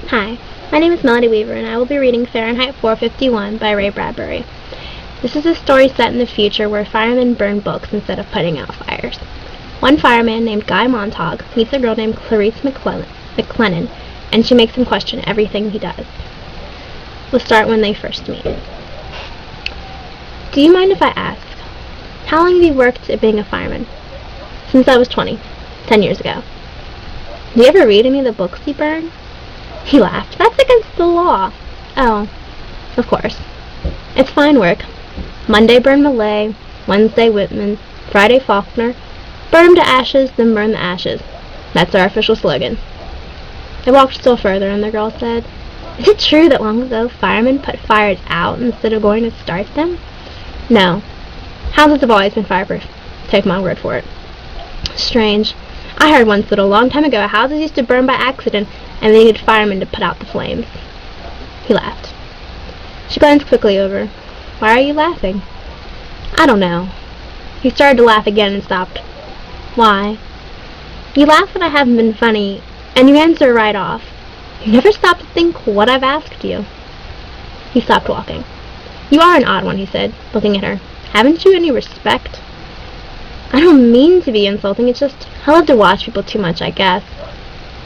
Hi, my name is Melody Weaver, and I will be reading Fahrenheit 451 by Ray Bradbury. This is a story set in the future where firemen burn books instead of putting out fires. One fireman named Guy Montague meets a girl named Clarice McLennan, and she makes him question everything he does. We'll start when they first meet. Do you mind if I ask, how long have you worked at being a fireman? Since I was 20, 10 years ago. Do you ever read any of the books you burn? He laughed. That's against the law. Oh, of course. It's fine work. Monday burn Millay, Wednesday Whitman, Friday Faulkner. Burn 'em to ashes, then burn the ashes. That's our official slogan. They walked still further, and the girl said, Is it true that long ago firemen put fires out instead of going to start them? No. Houses have always been fireproof. Take my word for it. Strange. I heard once that a long time ago houses used to burn by accident and they needed firemen to put out the flames. He laughed. She glanced quickly over. Why are you laughing? I don't know. He started to laugh again and stopped. Why? You laugh when I haven't been funny, and you answer right off. You never stop to think what I've asked you. He stopped walking. You are an odd one, he said, looking at her. Haven't you any respect? I don't mean to be insulting, it's just I love to watch people too much, I guess.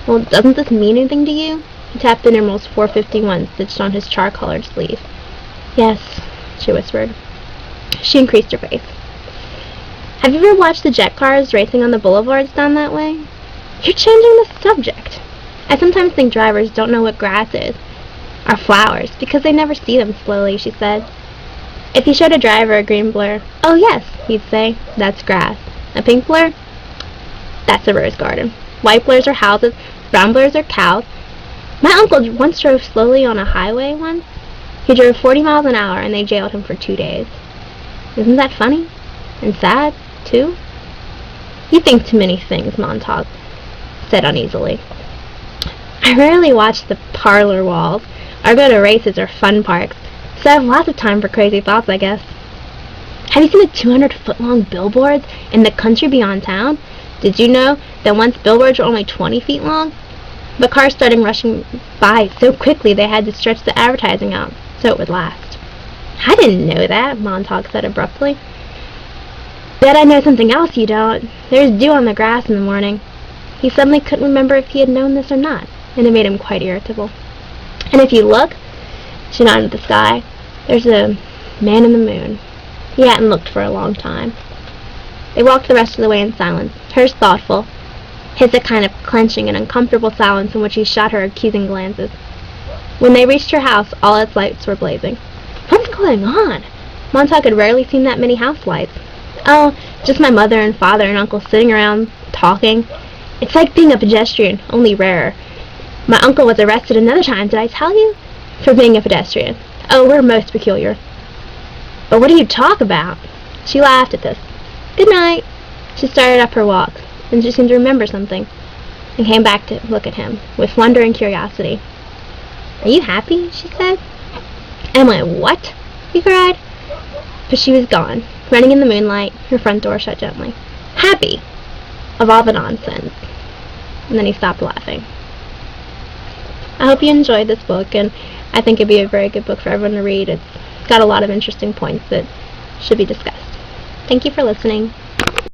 Well, doesn't this mean anything to you? He tapped the numerals 451 stitched on his char-colored sleeve. Yes, she whispered. She increased her pace. Have you ever watched the jet cars racing on the boulevards down that way? You're changing the subject. I sometimes think drivers don't know what grass is, or flowers, because they never see them slowly, she said. If you showed a driver a green blur, oh yes, he'd say, that's grass. A pink blur? That's a rose garden. White blurs are houses, brown blurs are cows. My uncle once drove slowly on a highway once. He drove 40 miles an hour and they jailed him for 2 days. Isn't that funny? And sad, too? You think too many things, Montague said uneasily. I rarely watch the parlor walls, or go to races or fun parks, so I have lots of time for crazy thoughts, I guess. Have you seen the 200-foot-long billboards in the country beyond town? Did you know that once billboards were only 20 feet long? But cars started rushing by so quickly they had to stretch the advertising out so it would last. I didn't know that, Montague said abruptly. Bet I know something else you don't. There's dew on the grass in the morning. He suddenly couldn't remember if he had known this or not, and it made him quite irritable. And if you look, she nodded at the sky, there's a man in the moon. He hadn't looked for a long time. They walked the rest of the way in silence, hers thoughtful, his a kind of clenching and uncomfortable silence in which he shot her accusing glances. When they reached her house, all its lights were blazing. What's going on? Montague had rarely seen that many house lights. Oh, just my mother and father and uncle sitting around, talking. It's like being a pedestrian, only rarer. My uncle was arrested another time, did I tell you? For being a pedestrian. Oh, we're most peculiar. But what do you talk about? She laughed at this. Good night. She started up her walk, and she seemed to remember something, and came back to look at him, with wonder and curiosity. Are you happy? She said. Am I what? He cried. But she was gone, running in the moonlight, her front door shut gently. Happy! Of all the nonsense. And then he stopped laughing. I hope you enjoyed this book, and I think it'd be a very good book for everyone to read. It's got a lot of interesting points that should be discussed. Thank you for listening.